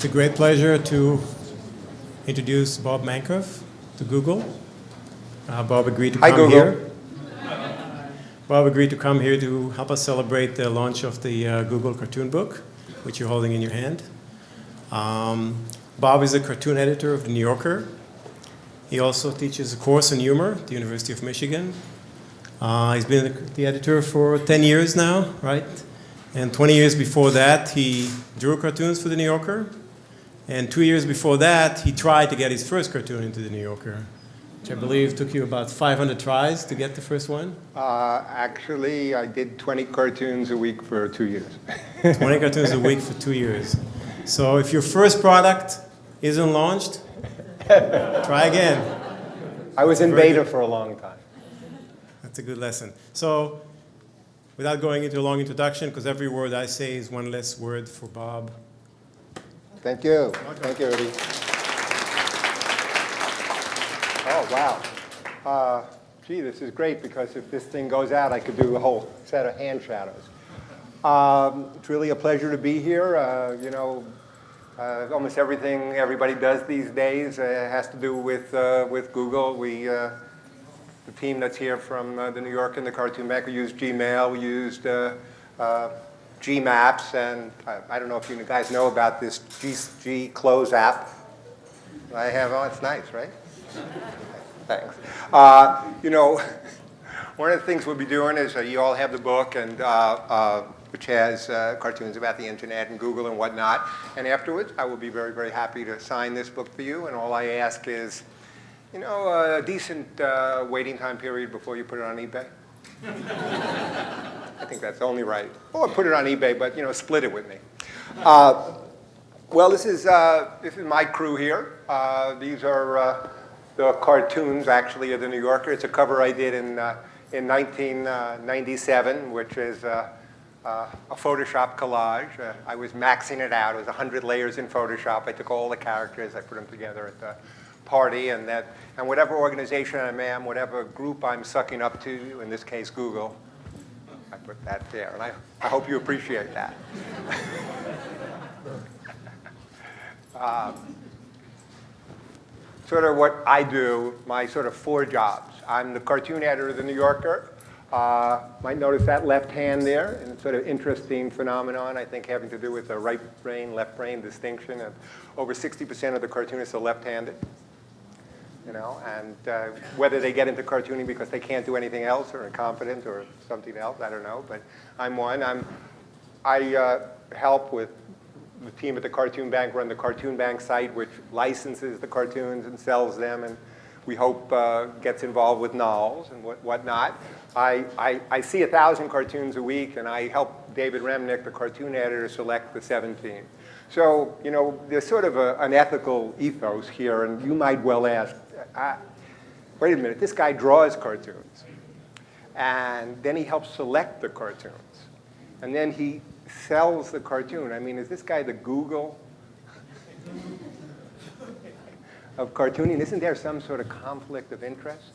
a great pleasure to introduce Bob Mankoff to Google. Bob agreed to come here. Bob agreed to come here to help us celebrate the launch of the Google cartoon book, which you're holding in your hand. Bob is a cartoon editor of The New Yorker. He also teaches a course in humor at the University of Michigan. He's been the editor for 10 years now, right? And 20 years before that, he drew cartoons for The New Yorker. And 2 years before that, he tried to get his first cartoon into The New Yorker, which I believe took you about 500 tries to get the first one. Actually, I did 20 cartoons a week for 2 years. 20 cartoons a week for 2 years. So if your first product isn't launched, try again. I was in beta for a long time. That's a good lesson. So without going into a long introduction, because every word I say is one less word for Bob. Thank you. Thank you, Rudy. Oh, wow. Gee, this is great, because if this thing goes out, I could do a whole set of hand shadows. It's really a pleasure to be here. Almost everything everybody does these days has to do with Google. The team that's here from the New York and the Cartoon Bank, we used Gmail, we used Gmaps, and I don't know if you guys know about this G Close app. I have, oh, it's nice, right? Thanks. One of the things we'll be doing is you all have the book, and which has cartoons about the internet and Google and whatnot. And afterwards, I will be very, very happy to sign this book for you. And all I ask is, a decent waiting time period before you put it on eBay. I think that's only right. Or put it on eBay, but split it with me. Well, this is my crew here. These are the cartoons, actually, of The New Yorker. It's a cover I did in 1997, which is a Photoshop collage. I was maxing it out. It was 100 layers in Photoshop. I took all the characters, I put them together at the party, and whatever organization I am, whatever group I'm sucking up to, in this case Google, I put that there, and I hope you appreciate that. Sort of what I do, my sort of 4 jobs. I'm the cartoon editor of The New Yorker. Might notice that left hand there, and it's sort of interesting phenomenon, I think, having to do with the right brain, left brain distinction. And over 60% of the cartoonists are left-handed. And whether they get into cartooning because they can't do anything else or incompetent or something else, I don't know. But I'm one. I help with the team at the Cartoon Bank run the Cartoon Bank site, which licenses the cartoons and sells them, and we hope gets involved with novels and whatnot. I see 1,000 cartoons a week, and I help David Remnick, the cartoon editor, select the 17. So, there's sort of an ethical ethos here, and you might well ask, wait a minute, this guy draws cartoons, and then he helps select the cartoons, and then he sells the cartoon. I mean, is this guy the Google of cartooning? Isn't there some sort of conflict of interest?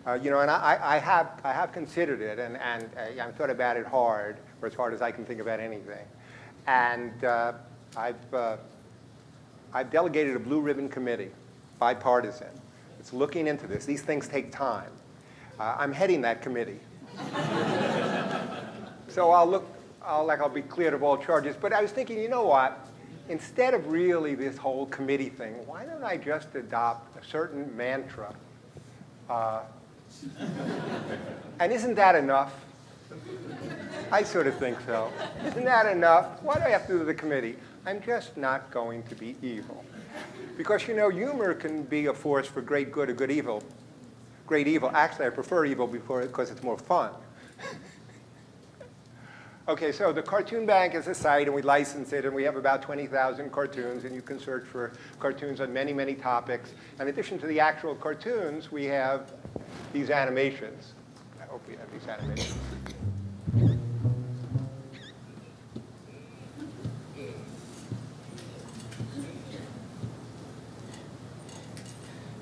And I have considered it, and I've thought about it hard, or as hard as I can think about anything. And I've delegated a blue ribbon committee, bipartisan. It's looking into this. These things take time. I'm heading that committee. So I'll be cleared of all charges. But I was thinking, you know what? Instead of really this whole committee thing, why don't I just adopt a certain mantra? And isn't that enough? I sort of think so. Isn't that enough? Why do I have to do the committee? I'm just not going to be evil. Because, humor can be a force for great good or good evil. Great evil. Actually, I prefer evil because it's more fun. Okay, so the Cartoon Bank is a site, and we license it, and we have about 20,000 cartoons, and you can search for cartoons on many, many topics. In addition to the actual cartoons, we have these animations. I hope we have these animations.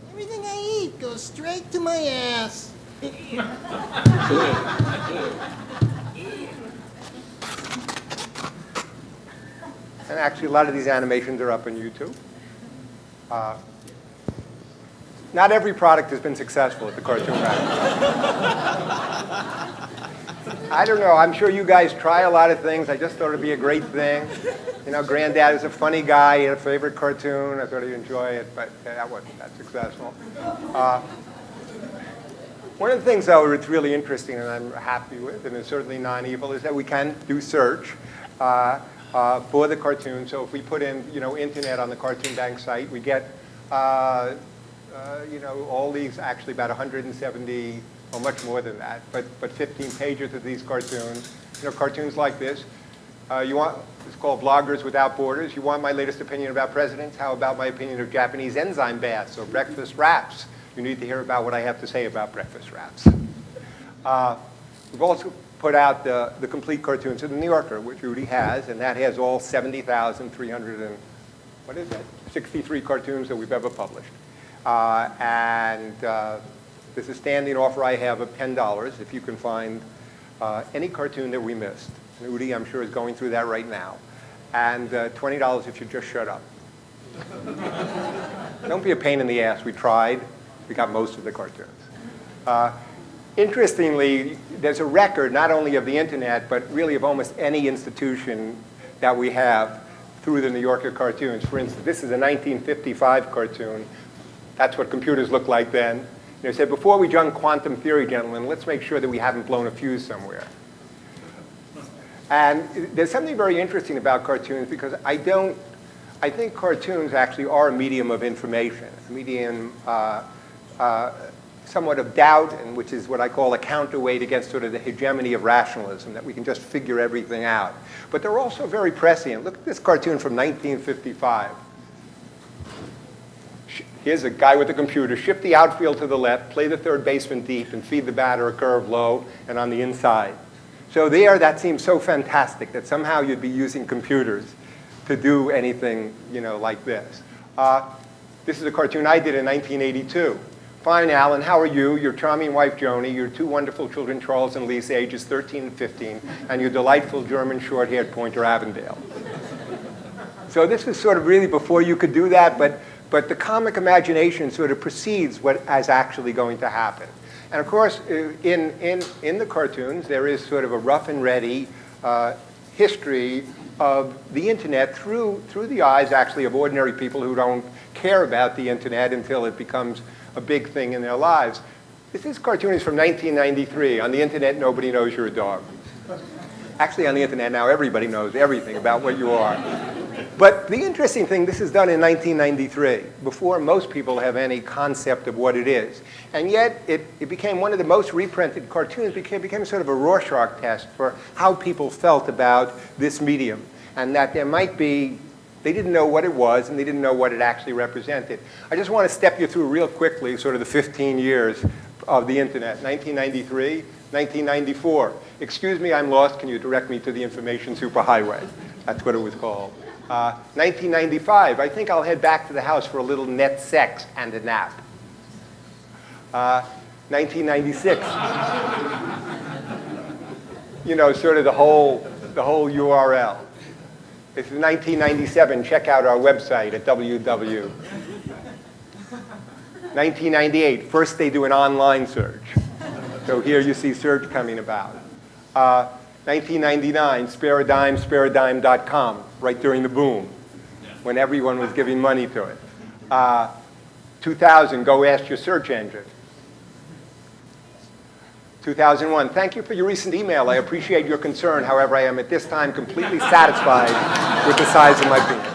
Everything I eat goes straight to my ass. And actually, a lot of these animations are up on YouTube. Not every product has been successful at the Cartoon Factory. I don't know. I'm sure you guys try a lot of things. I just thought it'd be a great thing. You know, Granddad is a funny guy. He had a favorite cartoon. I thought he'd enjoy it, but that wasn't that successful. One of the things, though, that's really interesting and I'm happy with, and it's certainly non-evil, is that we can do search for the cartoon. So if we put in, you know, internet on the Cartoon Bank site, we get, you know, all these, actually about 170, or much more than that, but 15 pages of these cartoons. You know, cartoons like this. It's called Bloggers Without Borders. You want my latest opinion about presidents? How about my opinion of Japanese enzyme baths or breakfast wraps? You need to hear about what I have to say about breakfast wraps. We've also put out the complete cartoons of the New Yorker, which Rudy has, and that has all 70,300 and, what is that? 63 cartoons that we've ever published. There's a standing offer I have of $10 if you can find any cartoon that we missed. Rudy, I'm sure, is going through that right now. And $20 if you just shut up. Don't be a pain in the ass. We tried. We got most of the cartoons. Interestingly, there's a record not only of the internet, but really of almost any institution that we have through the New Yorker cartoons. For instance, this is a 1955 cartoon. That's what computers looked like then. They said, before we jump quantum theory, gentlemen, let's make sure that we haven't blown a fuse somewhere. And there's something very interesting about cartoons because I think cartoons actually are a medium of information, a medium somewhat of doubt, and which is what I call a counterweight against sort of the hegemony of rationalism, that we can just figure everything out. But they're also very prescient. Look at this cartoon from 1955. Here's a guy with a computer. Shift the outfield to the left, play the third baseman deep, and feed the batter a curve low and on the inside. So there, that seems so fantastic that somehow you'd be using computers to do anything, you know, like this. This is a cartoon I did in 1982. Fine, Alan, how are you? Your charming wife, Joni, your two wonderful children, Charles and Lisa, ages 13 and 15, and your delightful German short-haired pointer, Avondale. So this was sort of really before you could do that, but the comic imagination sort of precedes what is actually going to happen. And of course, in the cartoons, there is sort of a rough and ready history of the internet through the eyes, actually, of ordinary people who don't care about the internet until it becomes a big thing in their lives. This cartoon is from 1993. On the internet, nobody knows you're a dog. Actually, on the internet now, everybody knows everything about what you are. But the interesting thing, this is done in 1993, before most people have any concept of what it is. And yet, it became one of the most reprinted cartoons, became sort of a Rorschach test for how people felt about this medium. And that there might be, they didn't know what it was, and they didn't know what it actually represented. I just want to step you through real quickly sort of the 15 years of the internet. 1993, 1994. Excuse me, I'm lost. Can you direct me to the information superhighway? That's what it was called. 1995, I think I'll head back to the house for a little net sex and a nap. 1996, you know, sort of the whole URL. It's 1997, check out our website at www. 1998, first they do an online search. So here you see search coming about. 1999, spareadime.com, right during the boom, when everyone was giving money to it. 2000, go ask your search engine. 2001, thank you for your recent email. I appreciate your concern. However, I am at this time completely satisfied with the size of my penis.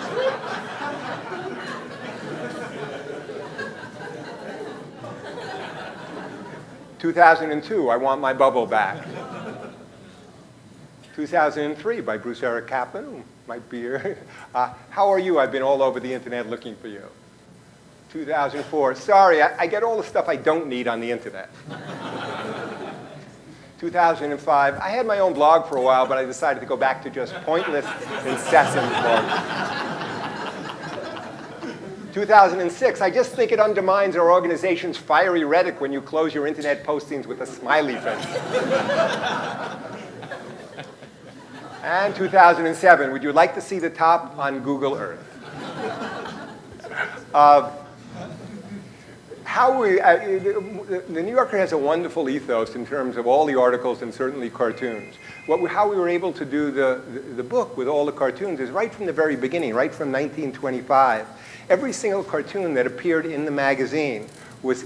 2002, I want my bubble back. 2003 by Bruce Eric Kaplan, who might be here. How are you? I've been all over the internet looking for you. 2004, sorry, I get all the stuff I don't need on the internet. 2005, I had my own blog for a while, but I decided to go back to just pointless, incessant blogs. 2006, I just think it undermines our organization's fiery rhetoric when you close your internet postings with a smiley face. And 2007, would you like to see the top on Google Earth? The New Yorker has a wonderful ethos in terms of all the articles and certainly cartoons. How we were able to do the book with all the cartoons is right from the very beginning, right from 1925. Every single cartoon that appeared in the magazine was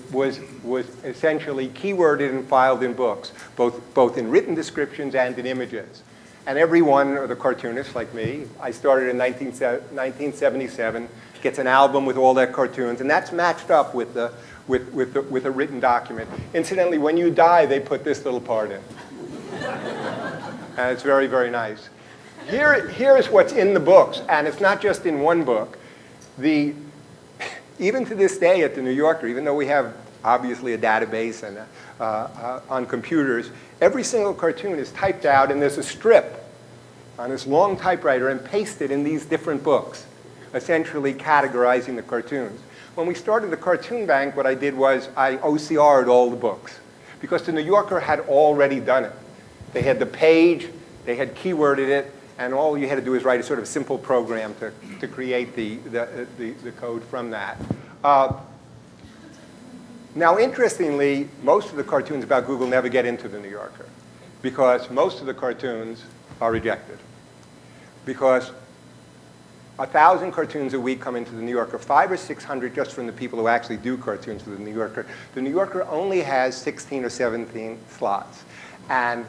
essentially keyworded and filed in books, both in written descriptions and in images. And every one of the cartoonists, like me, I started in 1977, gets an album with all their cartoons, and that's matched up with a written document. Incidentally, when you die, they put this little part in. And it's very, very nice. Here's what's in the books, and it's not just in one book. Even to this day at the New Yorker, even though we have obviously a database and on computers, every single cartoon is typed out, and there's a strip on this long typewriter and pasted in these different books, essentially categorizing the cartoons. When we started the Cartoon Bank, what I did was I OCR'd all the books, because the New Yorker had already done it. They had the page, they had keyworded it, and all you had to do is write a sort of simple program to create the code from that. Now, interestingly, most of the cartoons about Google never get into the New Yorker, because most of the cartoons are rejected. Because 1,000 cartoons a week come into the New Yorker, 500 or 600 just from the people who actually do cartoons for the New Yorker. The New Yorker only has 16 or 17 slots. And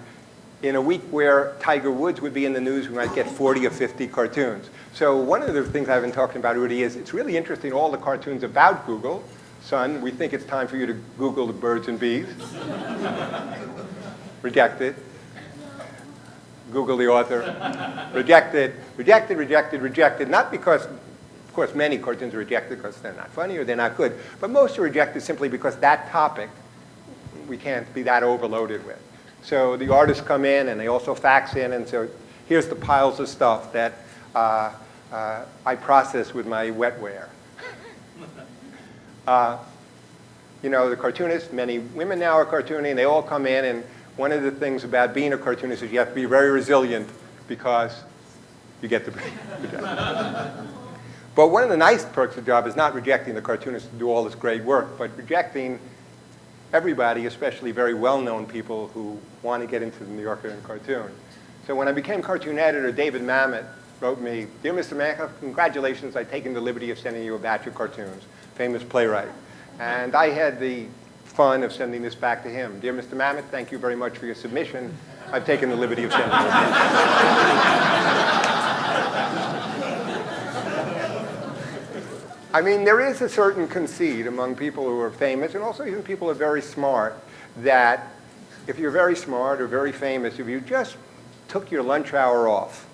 in a week where Tiger Woods would be in the news, we might get 40 or 50 cartoons. So one of the things I've been talking about, Rudy, is it's really interesting, all the cartoons about Google. Son, we think it's time for you to Google the birds and bees. Rejected. Google the author. Rejected, rejected, rejected, rejected. Not because, of course, many cartoons are rejected because they're not funny or they're not good, but most are rejected simply because that topic we can't be that overloaded with. So the artists come in and they also fax in, and so here's the piles of stuff that I process with my wetware. You know, the cartoonists, many women now are cartooning, they all come in, and one of the things about being a cartoonist is you have to be very resilient because you get the rejection. But one of the nice perks of the job is not rejecting the cartoonists to do all this great work, but rejecting everybody, especially very well-known people who want to get into the New Yorker and cartoon. So when I became cartoon editor, David Mamet wrote me, "Dear Mr. Mankoff, congratulations, I've taken the liberty of sending you a batch of cartoons," famous playwright. And I had the fun of sending this back to him. "Dear Mr. Mamet, thank you very much for your submission. I've taken the liberty of sending it." I mean, there is a certain conceit among people who are famous, and also even people who are very smart, that if you're very smart or very famous, if you just took your lunch hour off,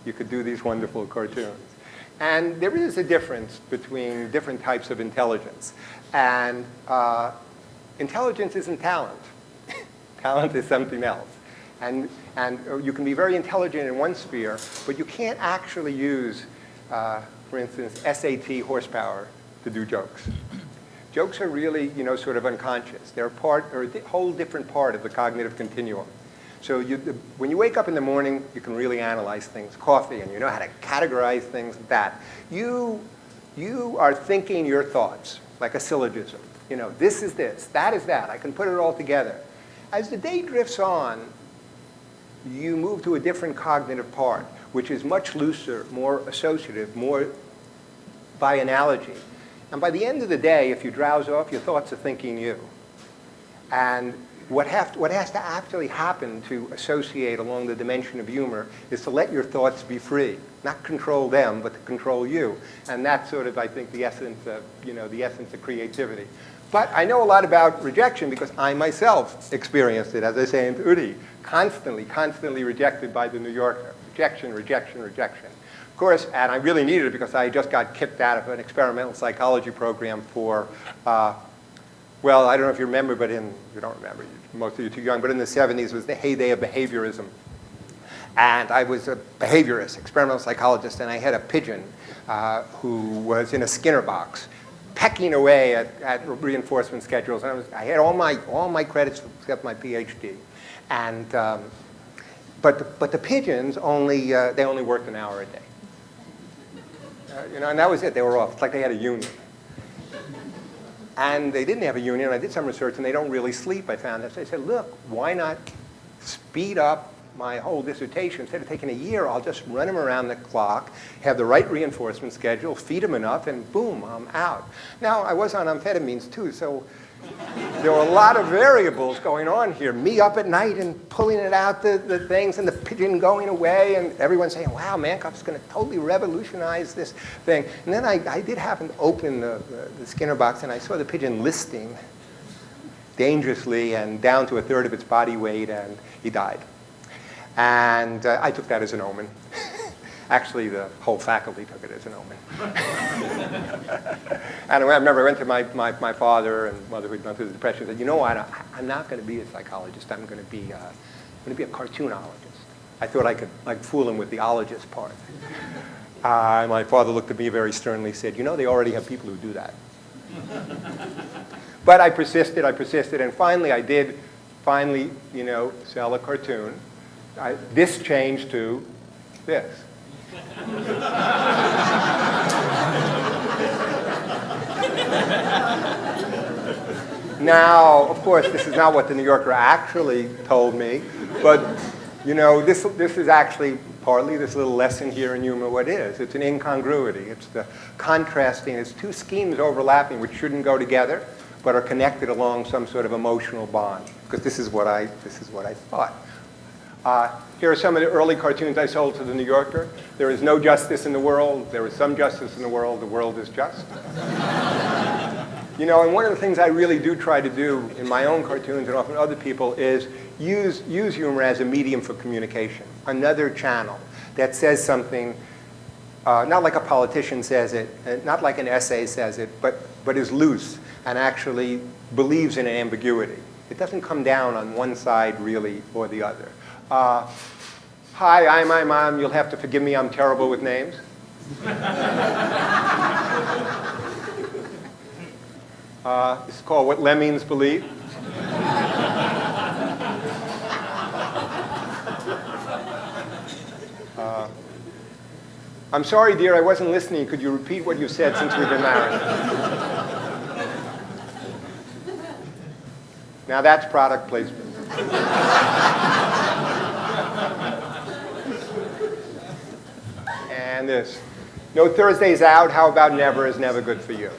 you could do these wonderful cartoons. And there is a difference between different types of intelligence. And intelligence isn't talent. Talent is something else. And you can be very intelligent in one sphere, but you can't actually use, for instance, SAT horsepower to do jokes. Jokes are really, you know, sort of unconscious. They're a whole different part of the cognitive continuum. So when you wake up in the morning, you can really analyze things, coffee, and you know how to categorize things like that. You are thinking your thoughts, like a syllogism. You know, this is this, that is that. I can put it all together. As the day drifts on, you move to a different cognitive part, which is much looser, more associative, more by analogy. And by the end of the day, if you drowse off, your thoughts are thinking you. And what has to actually happen to associate along the dimension of humor is to let your thoughts be free, not control them, but to control you. And that's sort of, I think, the essence of, you know, the essence of creativity. But I know a lot about rejection because I myself experienced it, as I say in Udi, constantly rejected by the New Yorker. Rejection, rejection, rejection. Of course, and I really needed it because I just got kicked out of an experimental psychology program for, well, I don't know if you remember, but you don't remember, most of you are too young, but in the 70s was the heyday of behaviorism. And I was a behaviorist, experimental psychologist, and I had a pigeon who was in a Skinner box, pecking away at reinforcement schedules. And I had all my credits except my PhD. And but the pigeons only, they only worked an hour a day. And that was it. They were off. It's like they had a union. And they didn't have a union. I did some research, and they don't really sleep, I found. So I said, look, why not speed up my whole dissertation? Instead of taking a year, I'll just run them around the clock, have the right reinforcement schedule, feed them enough, and boom, I'm out. Now, I was on amphetamines, too, so there were a lot of variables going on here. Me up at night and pulling it out the things, and the pigeon going away, and everyone saying, wow, Mankoff's going to totally revolutionize this thing. And then I did happen to open the Skinner box, and I saw the pigeon listing dangerously and down to a third of its body weight, and he died. And I took that as an omen. Actually, the whole faculty took it as an omen. And I remember I went to my father and mother who'd gone through the depression and said, you know what, I'm not going to be a psychologist. I'm going to be a cartoonologist. I thought I could fool him with the ologist part. My father looked at me very sternly and said, you know, they already have people who do that. But I persisted, and finally I did sell a cartoon. This changed to this. Now, of course, this is not what the New Yorker actually told me, but this is actually partly this little lesson here in humor what is. It's an incongruity. It's the contrasting. It's two schemes overlapping which shouldn't go together, but are connected along some sort of emotional bond. Because this is what I thought. Here are some of the early cartoons I sold to the New Yorker. There is no justice in the world. There is some justice in the world. The world is just. And one of the things I really do try to do in my own cartoons and often other people is use humor as a medium for communication, another channel that says something, not like a politician says it, not like an essay says it, but is loose and actually believes in an ambiguity. It doesn't come down on one side really or the other. Hi, I'm my mom. You'll have to forgive me. I'm terrible with names. This is called What Lemmings Believe. I'm sorry, dear, I wasn't listening. Could you repeat what you said since we've been married? Now that's product placement. And this. No Thursdays out, how about never is never good for you.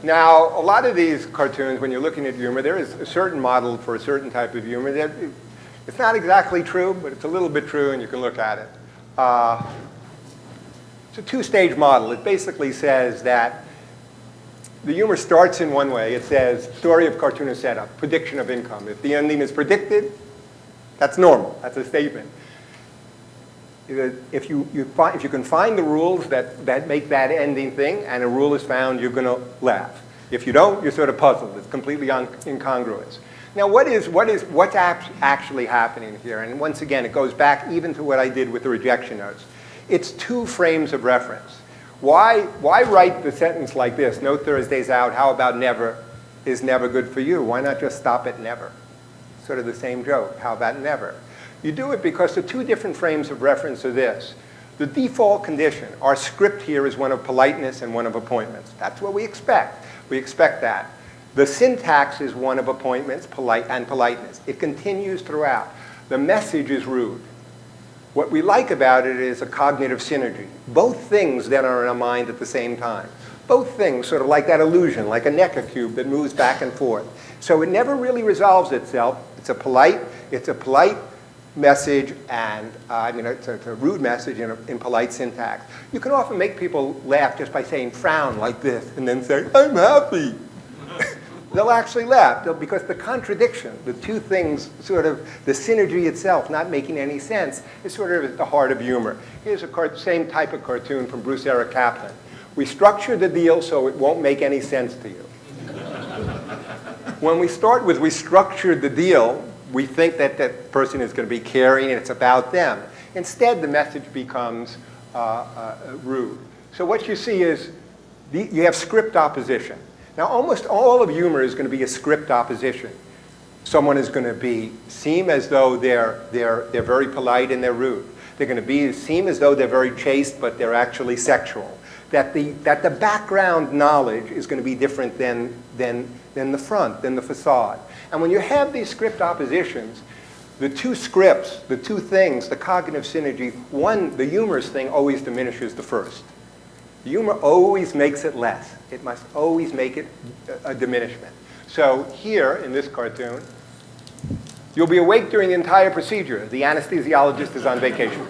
Now, a lot of these cartoons, when you're looking at humor, there is a certain model for a certain type of humor. It's not exactly true, but it's a little bit true, and you can look at it. It's a two-stage model. It basically says that the humor starts in one way. It says, story of cartoonist setup, prediction of income. If the ending is predicted, that's normal. That's a statement. If you can find the rules that make that ending thing, and a rule is found, you're going to laugh. If you don't, you're sort of puzzled. It's completely incongruous. Now, what's actually happening here? And once again, it goes back even to what I did with the rejection notes. It's two frames of reference. Why write the sentence like this? No Thursdays out. How about never is never good for you? Why not just stop at never? Sort of the same joke. How about never? You do it because the two different frames of reference are this. The default condition, our script here is one of politeness and one of appointments. That's what we expect. We expect that. The syntax is one of appointments, politeness. It continues throughout. The message is rude. What we like about it is a cognitive synergy. Both things then are in our mind at the same time. Both things, sort of like that illusion, like a Necker cube that moves back and forth. So it never really resolves itself. It's a polite message, and it's a rude message in polite syntax. You can often make people laugh just by saying frown like this and then say, I'm happy. They'll actually laugh because the contradiction, the two things, sort of the synergy itself not making any sense, is sort of at the heart of humor. Here's a same type of cartoon from Bruce Eric Kaplan. We structure the deal so it won't make any sense to you. When we start with we structured the deal, we think that that person is going to be caring and it's about them. Instead, the message becomes rude. So what you see is you have script opposition. Now, almost all of humor is going to be a script opposition. Someone is going to seem as though they're very polite and they're rude. They're going to seem as though they're very chaste, but they're actually sexual. That the background knowledge is going to be different than the front, than the facade. And when you have these script oppositions, the two scripts, the two things, the cognitive synergy, one, the humorous thing always diminishes the first. The humor always makes it less. It must always make it a diminishment. So here, in this cartoon, you'll be awake during the entire procedure. The anesthesiologist is on vacation.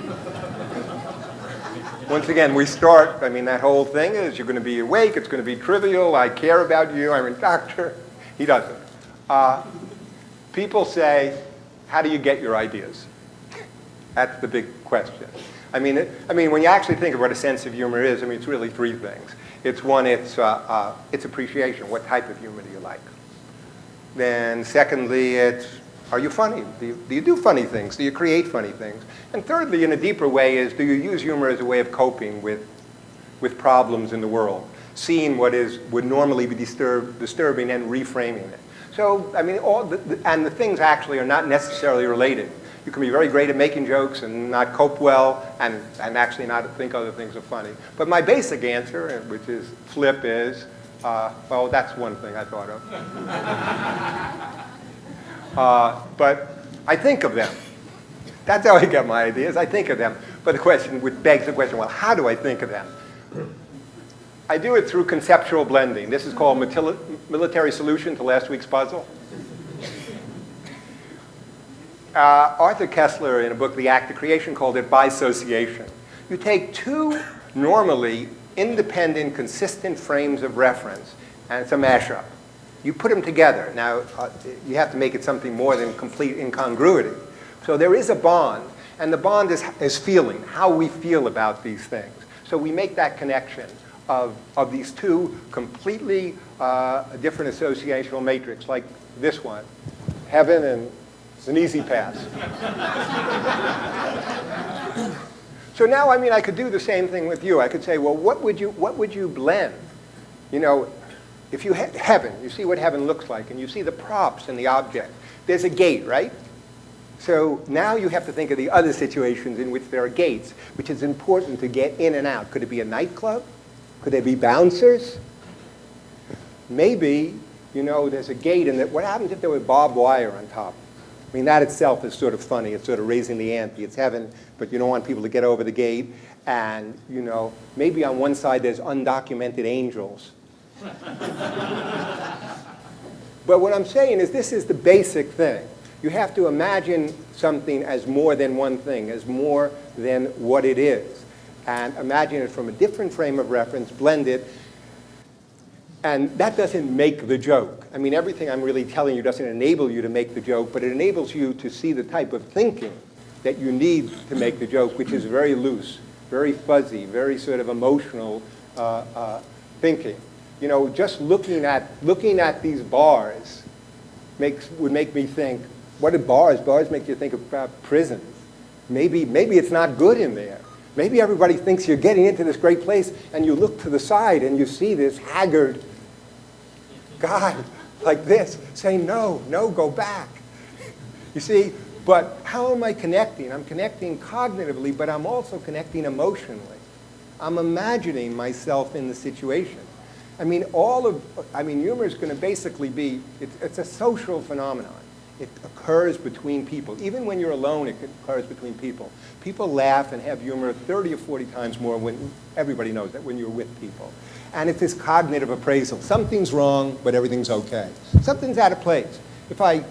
Once again, we start, that whole thing is you're going to be awake, it's going to be trivial, I care about you, I'm a doctor. He doesn't. People say, how do you get your ideas? That's the big question. When you actually think of what a sense of humor is, it's really three things. It's one, it's appreciation. What type of humor do you like? Then secondly, it's, are you funny? Do you do funny things? Do you create funny things? And thirdly, in a deeper way, is do you use humor as a way of coping with problems in the world? Seeing what would normally be disturbing and reframing it. So, and the things actually are not necessarily related. You can be very great at making jokes and not cope well and actually not think other things are funny. But my basic answer, which is flip, is, well, that's one thing I thought of. But I think of them. That's how I get my ideas. I think of them. But the question begs the question, well, how do I think of them? I do it through conceptual blending. This is called military solution to last week's puzzle. Arthur Koestler, in a book, The Act of Creation, called it bisociation. You take two normally independent, consistent frames of reference, and it's a mashup. You put them together. Now, you have to make it something more than complete incongruity. So there is a bond, and the bond is feeling, how we feel about these things. So we make that connection of these two completely different associational matrix, like this one, heaven and it's an easy pass. So now, I could do the same thing with you. I could say, well, what would you blend? If you had heaven, you see what heaven looks like, and you see the props and the object. There's a gate, right? So now you have to think of the other situations in which there are gates, which is important to get in and out. Could it be a nightclub? Could there be bouncers? Maybe, there's a gate, and what happens if there were barbed wire on top? That itself is sort of funny. It's sort of raising the ante. It's heaven, but you don't want people to get over the gate. And, maybe on one side there's undocumented angels. But what I'm saying is this is the basic thing. You have to imagine something as more than one thing, as more than what it is. And imagine it from a different frame of reference, blend it. And that doesn't make the joke. Everything I'm really telling you doesn't enable you to make the joke, but it enables you to see the type of thinking that you need to make the joke, which is very loose, very fuzzy, very sort of emotional thinking. Just looking at these bars would make me think, what are bars? Bars make you think about prisons. Maybe it's not good in there. Maybe everybody thinks you're getting into this great place, and you look to the side and you see this haggard guy like this saying, no, go back. You see, but how am I connecting? I'm connecting cognitively, but I'm also connecting emotionally. I'm imagining myself in the situation. Humor is going to basically be, it's a social phenomenon. It occurs between people. Even when you're alone, it occurs between people. People laugh and have humor 30 or 40 times more when everybody knows that when you're with people. And it's this cognitive appraisal. Something's wrong, but everything's okay. Something's out of place. If I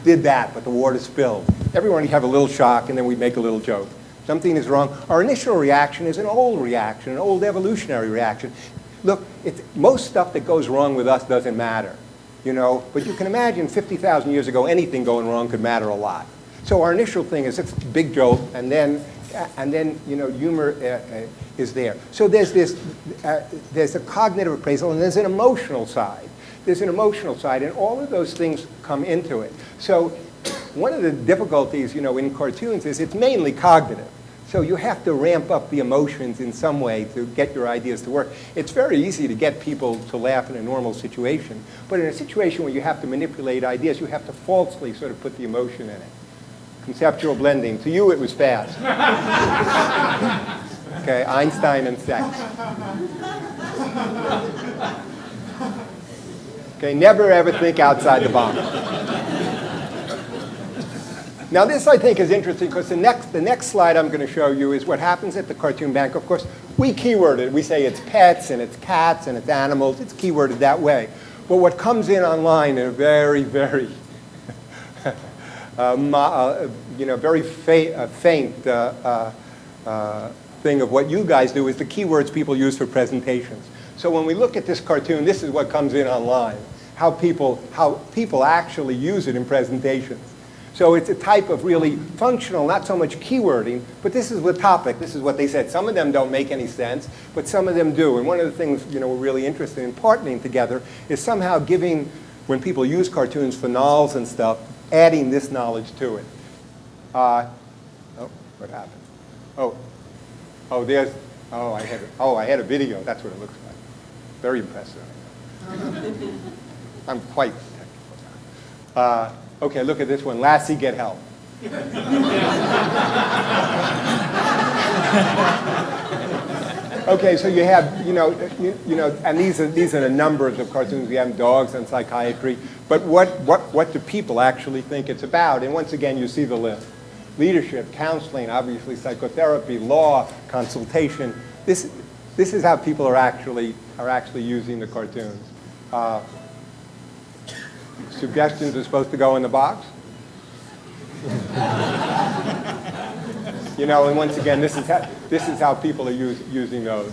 did that, but the water spilled, everyone would have a little shock, and then we'd make a little joke. Something is wrong. Our initial reaction is an old reaction, an old evolutionary reaction. Look, most stuff that goes wrong with us doesn't matter, but you can imagine 50,000 years ago, anything going wrong could matter a lot. So our initial thing is it's a big joke, and then humor is there. So there's a cognitive appraisal, and there's an emotional side. And all of those things come into it. So one of the difficulties, in cartoons is it's mainly cognitive. So you have to ramp up the emotions in some way to get your ideas to work. It's very easy to get people to laugh in a normal situation, but in a situation where you have to manipulate ideas, you have to falsely sort of put the emotion in it. Conceptual blending. To you, it was fast. Okay, Einstein and sex. Okay, never ever think outside the box. Now this I think is interesting because the next slide I'm going to show you is what happens at the cartoon bank. Of course, we keyword it. We say it's pets and it's cats and it's animals. It's keyworded that way. But what comes in online in a very, very, very faint thing of what you guys do is the keywords people use for presentations. So when we look at this cartoon, this is what comes in online, how people actually use it in presentations. So it's a type of really functional, not so much keywording, but this is the topic. This is what they said. Some of them don't make any sense, but some of them do. And one of the things we're really interested in partnering together is somehow giving, when people use cartoons for novels and stuff, adding this knowledge to it. What happened? I had a video. That's what it looks like. Very impressive. I'm quite technical. Okay, look at this one. Lassie, get help. Okay, so you have, and these are the numbers of cartoons. We have dogs and psychiatry. But what do people actually think it's about? And once again, you see the list. Leadership, counseling, obviously psychotherapy, law, consultation. This is how people are actually using the cartoons. Suggestions are supposed to go in the box. And once again, this is how people are using those.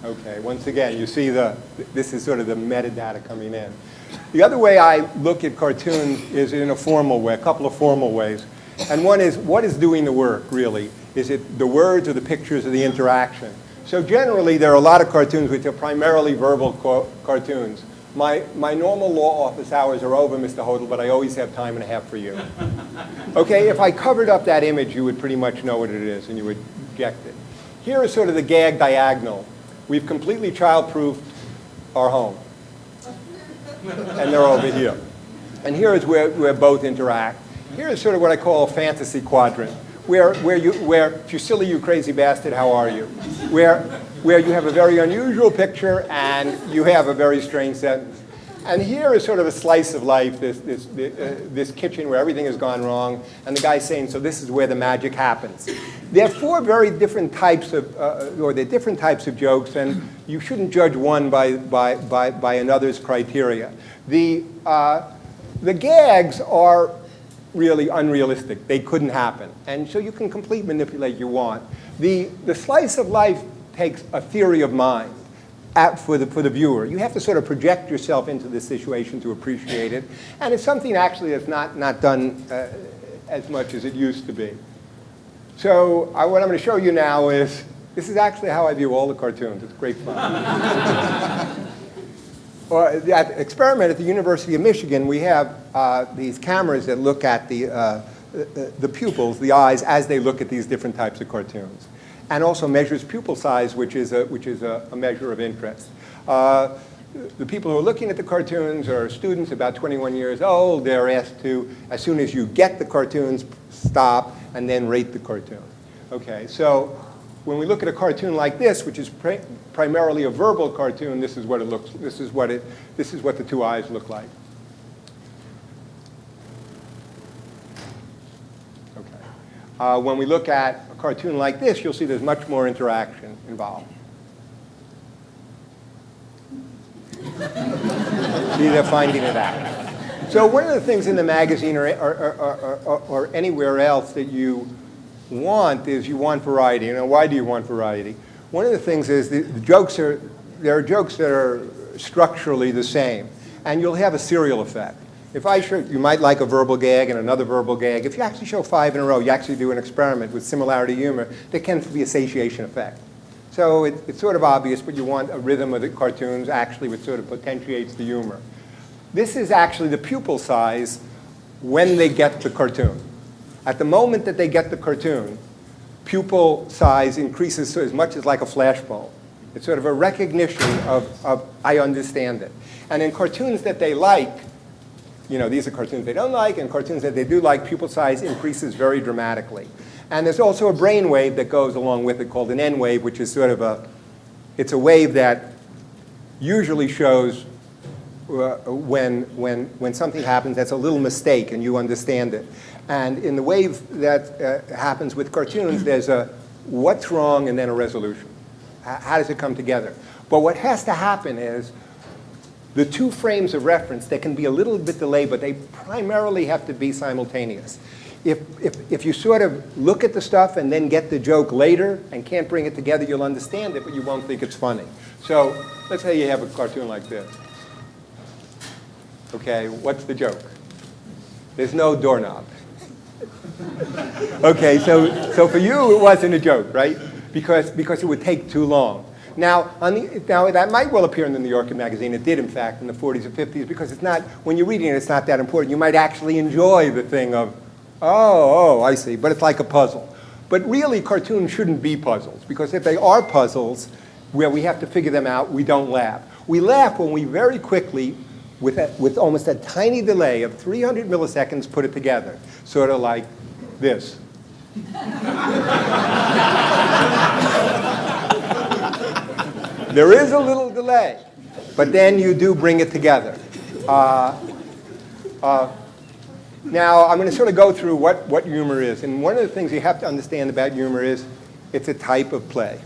Okay, once again, you see this is sort of the metadata coming in. The other way I look at cartoons is in a formal way, a couple of formal ways. And one is, what is doing the work, really? Is it the words or the pictures or the interaction? So generally, there are a lot of cartoons which are primarily verbal cartoons. My normal law office hours are over, Mr. Hodel, but I always have time and a half for you. Okay, if I covered up that image, you would pretty much know what it is, and you would reject it. Here is sort of the gag diagonal. We've completely child-proofed our home. And they're over here. And here is where both interact. Here is sort of what I call a fantasy quadrant, where if you're silly, you crazy bastard, how are you? Where you have a very unusual picture and you have a very strange sentence. And here is sort of a slice of life, this kitchen where everything has gone wrong, and the guy's saying, so this is where the magic happens. There are four very different types of, different types of jokes, and you shouldn't judge one by another's criteria. The gags are really unrealistic. They couldn't happen. And so you can completely manipulate you want. The slice of life takes a theory of mind for the viewer. You have to sort of project yourself into this situation to appreciate it. And it's something actually that's not done as much as it used to be. So what I'm going to show you now is, this is actually how I view all the cartoons. It's great fun. That experiment at the University of Michigan, we have these cameras that look at the pupils, the eyes, as they look at these different types of cartoons, and also measures pupil size, which is a measure of interest. The people who are looking at the cartoons are students about 21 years old. They're asked to, as soon as you get the cartoons, stop and then rate the cartoon. Okay, so when we look at a cartoon like this, which is primarily a verbal cartoon, this is what it looks. This is what the two eyes look like. Okay. When we look at a cartoon like this, you'll see there's much more interaction involved. See, they're finding it out. So one of the things in the magazine or anywhere else that you want is you want variety. Why do you want variety? One of the things is there are jokes that are structurally the same, and you'll have a serial effect. If I show, you might like a verbal gag and another verbal gag. If you actually show 5 in a row, you actually do an experiment with similarity humor, there can be a satiation effect. So it's sort of obvious, but you want a rhythm of the cartoons actually which sort of potentiates the humor. This is actually the pupil size when they get the cartoon. At the moment that they get the cartoon, pupil size increases as much as like a flashbulb. It's sort of a recognition of I understand it. And in cartoons that they like, you know, these are cartoons they don't like, and cartoons that they do like, pupil size increases very dramatically. And there's also a brain wave that goes along with it called an N wave, which is sort of it's a wave that usually shows when something happens that's a little mistake and you understand it. And in the wave that happens with cartoons, there's a what's wrong and then a resolution. How does it come together? But what has to happen is the two frames of reference, they can be a little bit delayed, but they primarily have to be simultaneous. If you sort of look at the stuff and then get the joke later and can't bring it together, you'll understand it, but you won't think it's funny. So let's say you have a cartoon like this. Okay, what's the joke? There's no doorknob. Okay, so for you it wasn't a joke, right? Because it would take too long. Now, now that might well appear in the New Yorker magazine. It did, in fact, in the 40s and 50s, because it's not, when you're reading it, it's not that important. You might actually enjoy the thing of, oh, I see, but it's like a puzzle. But really, cartoons shouldn't be puzzles, because if they are puzzles where we have to figure them out, we don't laugh. We laugh when we very quickly, with almost a tiny delay of 300 milliseconds, put it together, sort of like this. There is a little delay, but then you do bring it together. Now, I'm going to sort of go through what humor is. And one of the things you have to understand about humor is it's a type of play.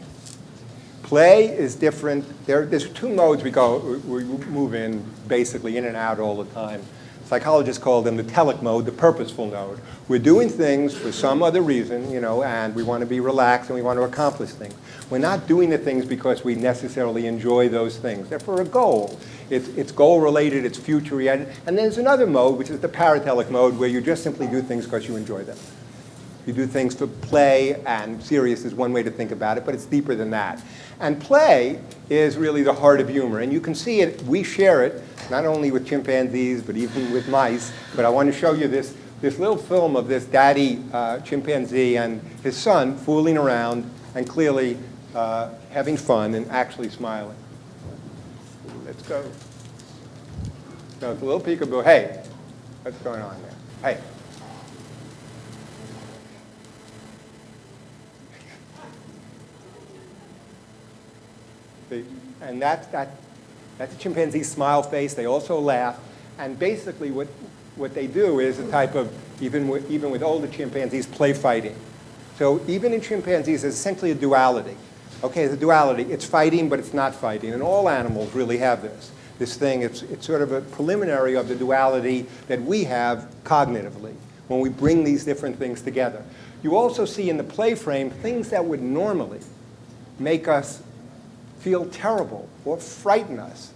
Play is different. There's two modes we move in, basically, in and out all the time. Psychologists call them the telic mode, the purposeful mode. We're doing things for some other reason, you know, and we want to be relaxed and we want to accomplish things. We're not doing the things because we necessarily enjoy those things. They're for a goal. It's goal-related, it's future-oriented. And then there's another mode, which is the paratelic mode, where you just simply do things because you enjoy them. You do things for play, and serious is one way to think about it, but it's deeper than that. And play is really the heart of humor. And you can see it, we share it, not only with chimpanzees, but even with mice. But I want to show you this little film of this daddy chimpanzee and his son fooling around and clearly having fun and actually smiling. Let's go. So it's a little peekaboo. Hey, what's going on there? Hey. See? And that's a chimpanzee's smile face. They also laugh. And basically what they do is a type of, even with older chimpanzees, play fighting. So even in chimpanzees, there's essentially a duality. Okay, the duality, it's fighting, but it's not fighting. And all animals really have this thing. It's sort of a preliminary of the duality that we have cognitively when we bring these different things together. You also see in the play frame things that would normally make us feel terrible or frighten us.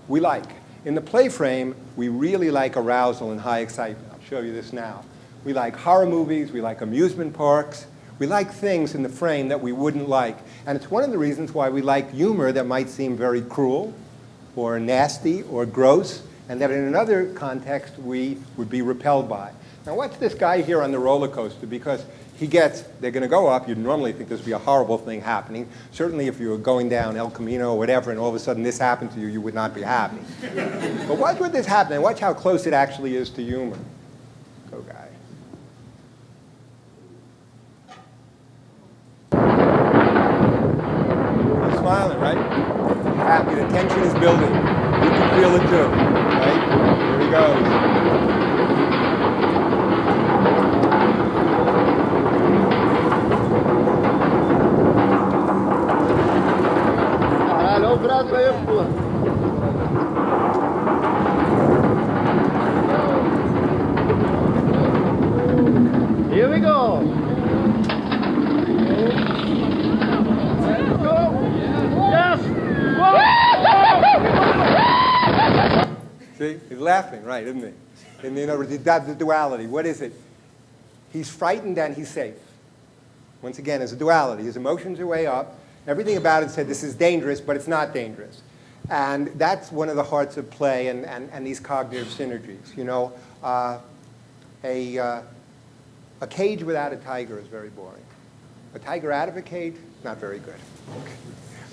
We like. In the play frame, we really like arousal and high excitement. I'll show you this now. We like horror movies, we like amusement parks, we like things in the frame that we wouldn't like. And it's one of the reasons why we like humor that might seem very cruel or nasty or gross, and that in another context we would be repelled by. Now watch this guy here on the roller coaster, because they're going to go up. You'd normally think this would be a horrible thing happening. Certainly if you were going down El Camino or whatever and all of a sudden this happened to you, you would not be happy. But watch what this happen, and watch how close it actually is to humor. Go, guy. He's smiling, right? Happy. The tension is building. You can feel it too, right? Here he goes. Here we go. Yes. See, he's laughing, right, isn't he? And in other words, that's the duality. What is it? He's frightened and he's safe. Once again, it's a duality. His emotions are way up. Everything about it said this is dangerous, but it's not dangerous. And that's one of the hearts of play and these cognitive synergies. You know, a cage without a tiger is very boring. A tiger out of a cage, not very good. Okay.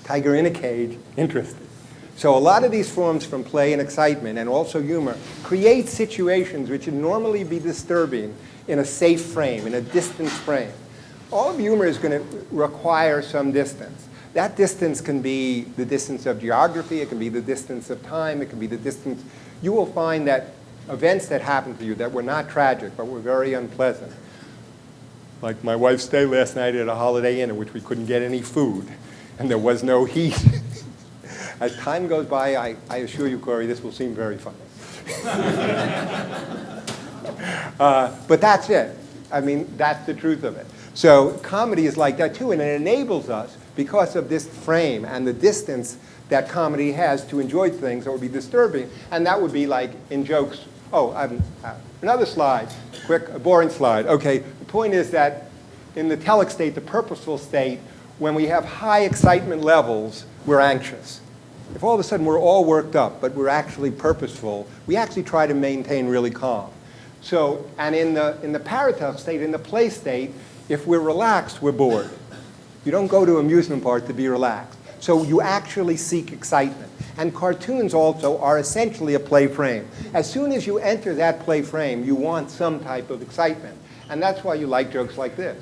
Tiger in a cage, interesting. So a lot of these forms from play and excitement and also humor create situations which would normally be disturbing in a safe frame, in a distance frame. All of humor is going to require some distance. That distance can be the distance of geography, it can be the distance of time, it can be the distance. You will find that events that happened to you that were not tragic but were very unpleasant, like my wife's stay last night at a Holiday Inn in which we couldn't get any food and there was no heat. As time goes by, I assure you, Corey, this will seem very funny. But that's it. I mean, that's the truth of it. So comedy is like that too, and it enables us, because of this frame and the distance that comedy has, to enjoy things that would be disturbing. And that would be like in jokes. Oh, another slide, quick, a boring slide. Okay, the point is that in the telic state, the purposeful state, when we have high excitement levels, we're anxious. If all of a sudden we're all worked up, but we're actually purposeful, we actually try to maintain really calm. So, and in the paratelic state, in the play state, if we're relaxed, we're bored. You don't go to amusement park to be relaxed. So you actually seek excitement. And cartoons also are essentially a play frame. As soon as you enter that play frame, you want some type of excitement. And that's why you like jokes like this.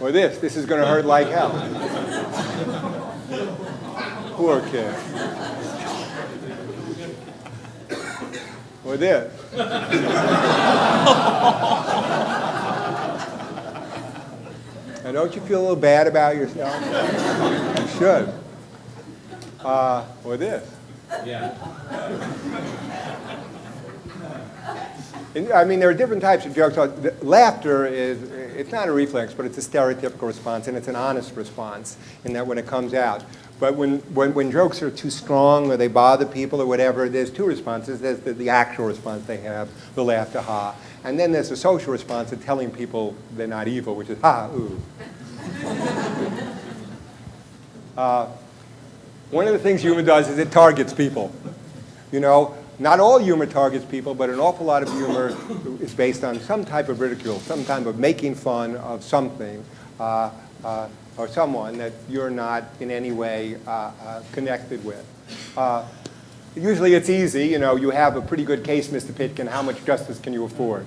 Or this. This is going to hurt like hell. Poor kid. Or this. And don't you feel a little bad about yourself? You should. Or this. Yeah. I mean, there are different types of jokes. Laughter it's not a reflex, but it's a stereotypical response, and it's an honest response in that when it comes out. But when jokes are too strong or they bother people or whatever, there's two responses. There's the actual response they have, the laugh to ha. And then there's a social response of telling people they're not evil, which is ha, ooh. One of the things humor does is it targets people. You know, not all humor targets people, but an awful lot of humor is based on some type of ridicule, some type of making fun of something or someone that you're not in any way connected with. Usually it's easy. You know, you have a pretty good case, Mr. Pitkin. How much justice can you afford?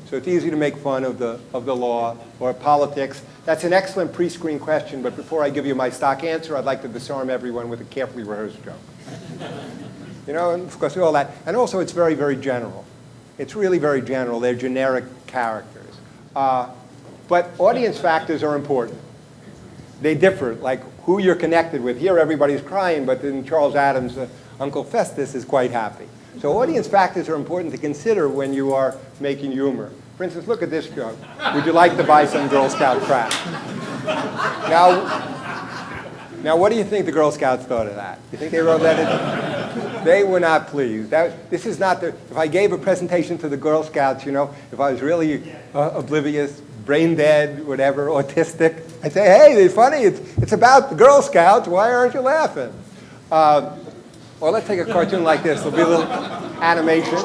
So it's easy to make fun of the law or politics. That's an excellent pre-screen question, but before I give you my stock answer, I'd like to disarm everyone with a carefully rehearsed joke. You know, and of course, all that. And also, it's very, very general. It's really very general. They're generic characters. But audience factors are important. They differ, like who you're connected with. Here, everybody's crying, but in Charles Adams' Uncle Festus is quite happy. So audience factors are important to consider when you are making humor. For instance, look at this joke. Would you like to buy some Girl Scout crap? Now, what do you think the Girl Scouts thought of that? You think they wrote that in? They were not pleased. This is not the, if I gave a presentation to the Girl Scouts, you know, if I was really oblivious, brain dead, whatever, autistic, I'd say, hey, they're funny. It's about the Girl Scouts. Why aren't you laughing? Or let's take a cartoon like this. There'll be a little animation.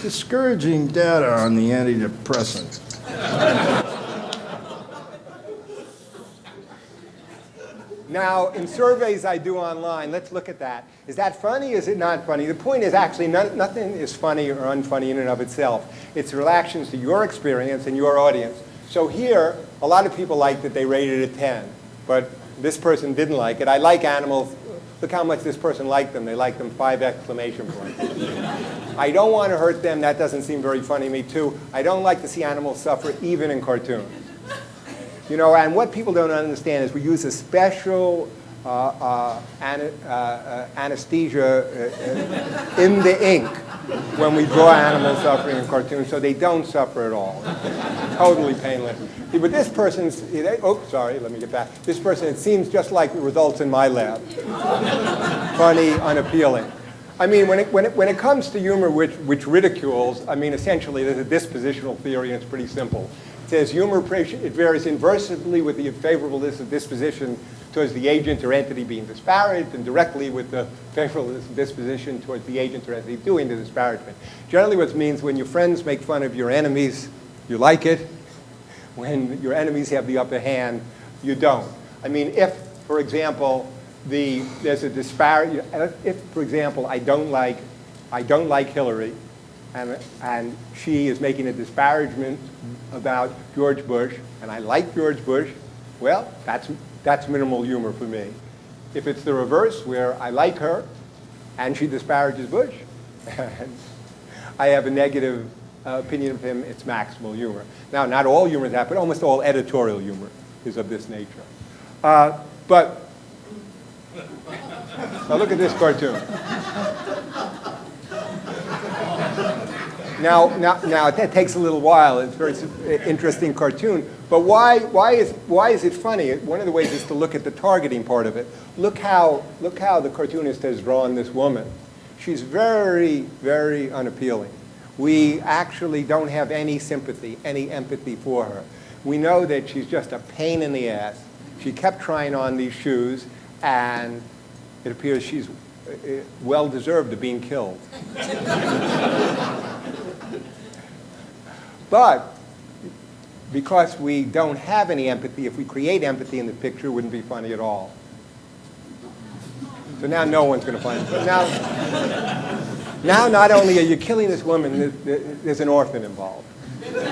Discouraging data on the antidepressant. Now, in surveys I do online, let's look at that. Is that funny? Is it not funny? The point is actually nothing is funny or unfunny in and of itself. It's reactions to your experience and your audience. So here, a lot of people liked it. They rated it 10. But this person didn't like it. I like animals. Look how much this person liked them. They liked them 5 exclamation points. I don't want to hurt them. That doesn't seem very funny to me, too. I don't like to see animals suffer, even in cartoons. You know, and what people don't understand is we use a special anesthesia in the ink when we draw animals suffering in cartoons, so they don't suffer at all. Totally painless. But this person's, oh, sorry, let me get back. This person, it seems just like the results in my lab. Funny, unappealing. I mean, when it comes to humor which ridicules, I mean, essentially, there's a dispositional theory, and it's pretty simple. It says humor, it varies inversely with the favorableness of disposition towards the agent or entity being disparaged, and directly with the favorable disposition towards the agent or entity doing the disparagement. Generally, what it means when your friends make fun of your enemies, you like it. When your enemies have the upper hand, you don't. I mean, if, for example, there's a disparity. If, for example, I don't like Hillary, and she is making a disparagement about George Bush, and I like George Bush, well, that's minimal humor for me. If it's the reverse, where I like her, and she disparages Bush, and I have a negative opinion of him, it's maximal humor. Now, not all humor is that, but almost all editorial humor is of this nature. But now look at this cartoon. Now that takes a little while. It's a very interesting cartoon. But why is it funny? One of the ways is to look at the targeting part of it. Look how the cartoonist has drawn this woman. She's very, very unappealing. We actually don't have any sympathy, any empathy for her. We know that she's just a pain in the ass. She kept trying on these shoes, and it appears she's well deserved of being killed. But because we don't have any empathy, if we create empathy in the picture, it wouldn't be funny at all. So now no one's going to find it. But now not only are you killing this woman, there's an orphan involved,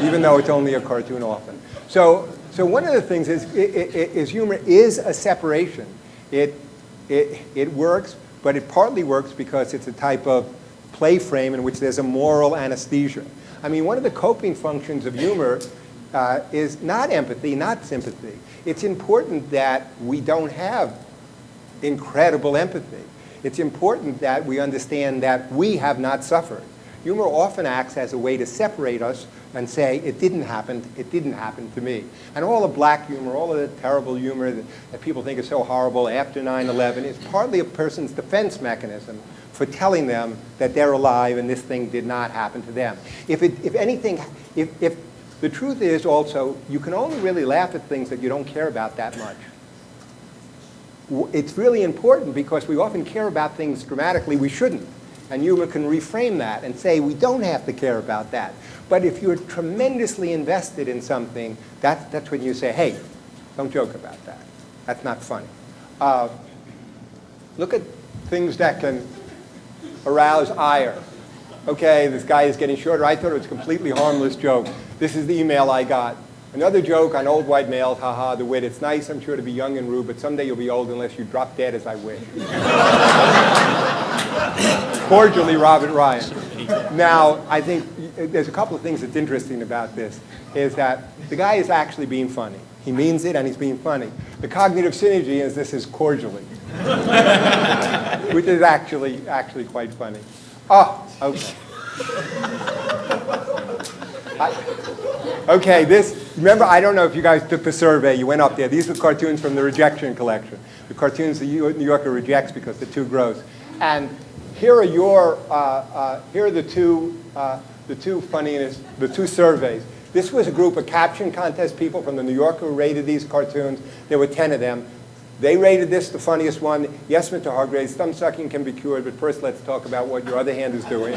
even though it's only a cartoon orphan. So one of the things is humor is a separation. It works, but it partly works because it's a type of play frame in which there's a moral anesthesia. I mean, one of the coping functions of humor is not empathy, not sympathy. It's important that we don't have incredible empathy. It's important that we understand that we have not suffered. Humor often acts as a way to separate us and say, it didn't happen to me. And all the black humor, all of the terrible humor that people think is so horrible after 9/11 is partly a person's defense mechanism for telling them that they're alive and this thing did not happen to them. If the truth is also, you can only really laugh at things that you don't care about that much. It's really important because we often care about things dramatically we shouldn't. And humor can reframe that and say, we don't have to care about that. But if you're tremendously invested in something, that's when you say, hey, don't joke about that. That's not funny. Look at things that can arouse ire. Okay, this guy is getting shorter. I thought it was a completely harmless joke. This is the email I got. Another joke on old white males, haha, the wit. It's nice, I'm sure, to be young and rude, but someday you'll be old unless you drop dead as I wish. Cordially, Robert Ryan. Now, I think there's a couple of things that's interesting about this, is that the guy is actually being funny. He means it, and he's being funny. The cognitive synergy is this is cordially, which is actually quite funny. Oh, okay. Okay, remember, I don't know if you guys took the survey, you went up there. These are cartoons from the rejection collection. The cartoons the New Yorker rejects because they're too gross. And here are the two funniest, the two surveys. This was a group of Caption Contest people from the New Yorker who rated these cartoons. There were 10 of them. They rated this the funniest one. Yes, Mr. Hargraves, thumb sucking can be cured, but first let's talk about what your other hand is doing.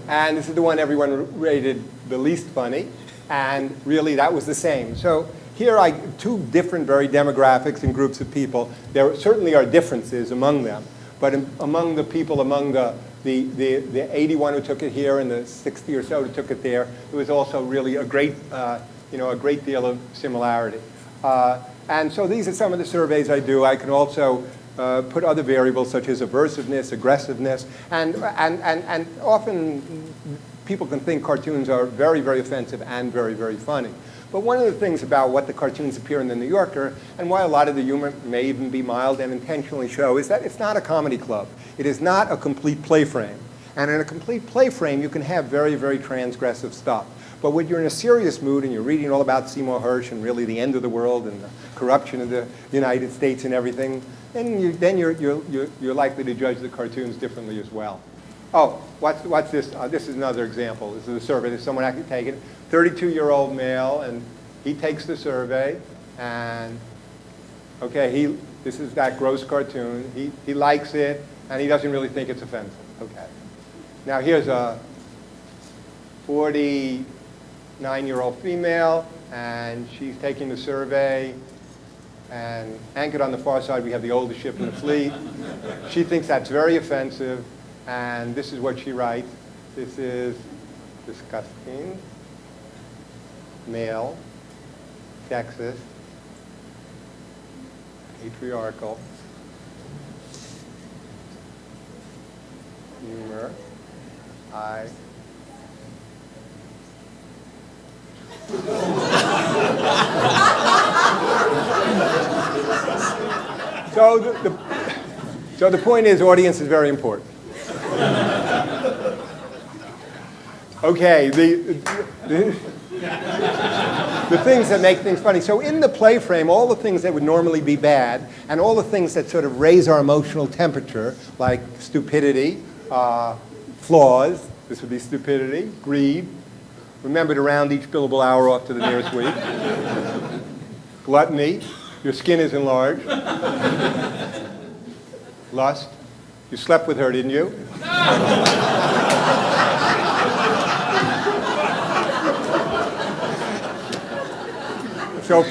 And this is the one everyone rated the least funny. And really, that was the same. So here are two different, very demographics and groups of people. There certainly are differences among them. But among the people, among the 81 who took it here and the 60 or so who took it there, there was also really a great deal of similarity. And so these are some of the surveys I do. I can also put other variables such as aversiveness, aggressiveness, and often people can think cartoons are very, very offensive and very, very funny. But one of the things about what the cartoons appear in the New Yorker, and why a lot of the humor may even be mild and intentionally show, is that it's not a comedy club. It is not a complete play frame. And in a complete play frame, you can have very, very transgressive stuff. But when you're in a serious mood and you're reading all about Seymour Hersh and really the end of the world and the corruption of the United States and everything, then you're likely to judge the cartoons differently as well. Oh, what's this? This is another example. This is a survey that someone actually taken. 32-year-old male, and he takes the survey, and okay, this is that gross cartoon. He likes it, and he doesn't really think it's offensive. Okay. Now here's a 49-year-old female, and she's taking the survey, and anchored on the far side, we have the oldest ship in the fleet. She thinks that's very offensive, and this is what she writes. This is disgusting, male, sexist, patriarchal, humor, So the point is, audience is very important. Okay, the things that make things funny. So in the play frame, all the things that would normally be bad, and all the things that sort of raise our emotional temperature, like stupidity, flaws, this would be stupidity, greed, remember to round each billable hour off to the nearest week, gluttony, your skin is enlarged, lust, you slept with her, didn't you? So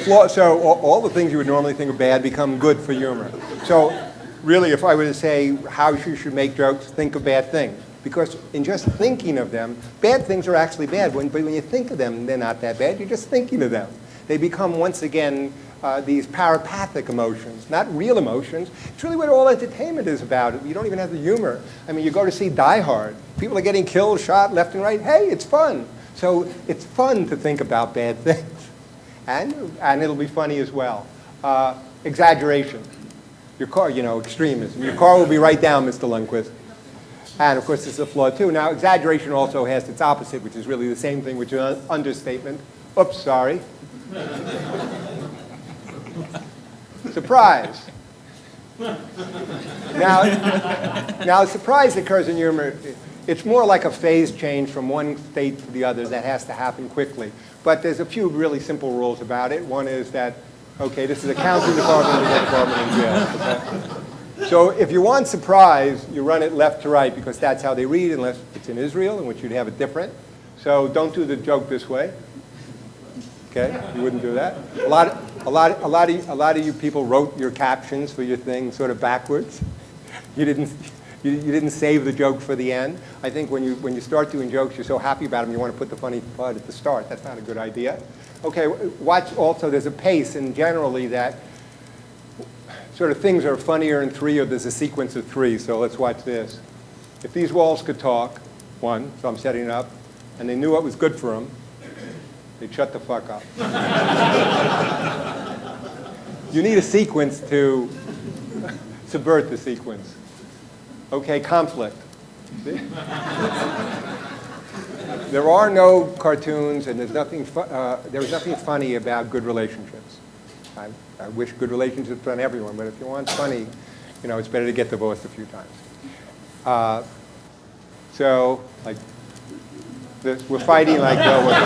all the things you would normally think are bad become good for humor. So really, if I were to say how you should make jokes, think of bad things. Because in just thinking of them, bad things are actually bad. But when you think of them, they're not that bad. You're just thinking of them. They become, once again, these parapathic emotions, not real emotions. It's really what all entertainment is about. You don't even have the humor. I mean, you go to see Die Hard. People are getting killed, shot left and right. Hey, it's fun. So it's fun to think about bad things. And it'll be funny as well. Exaggeration. Your car, extremism. Your car will be right down, Mr. Lundquist. And of course, this is a flaw too. Now, exaggeration also has its opposite, which is really the same thing, which is an understatement. Oops, sorry. Surprise. Now, surprise occurs in humor. It's more like a phase change from one state to the other that has to happen quickly. But there's a few really simple rules about it. One is that, okay, this is accounting department, legal department, and jail. Okay? So if you want surprise, you run it left to right because that's how they read, unless it's in Israel, in which you'd have it different. So don't do the joke this way. Okay, you wouldn't do that. A lot of you people wrote your captions for your thing sort of backwards. You didn't save the joke for the end. I think when you start doing jokes, you're so happy about them, you want to put the funny part at the start. That's not a good idea. Okay, watch also, there's a pace, and generally that sort of things are funnier in three, or there's a sequence of three. So let's watch this. If these walls could talk, one, so I'm setting it up, and they knew what was good for them, they'd shut the fuck up. You need a sequence to subvert the sequence. Okay, conflict. There are no cartoons, and there's nothing funny about good relationships. I wish good relationships on everyone, but if you want funny, it's better to get divorced a few times. So, like, we're fighting like hell with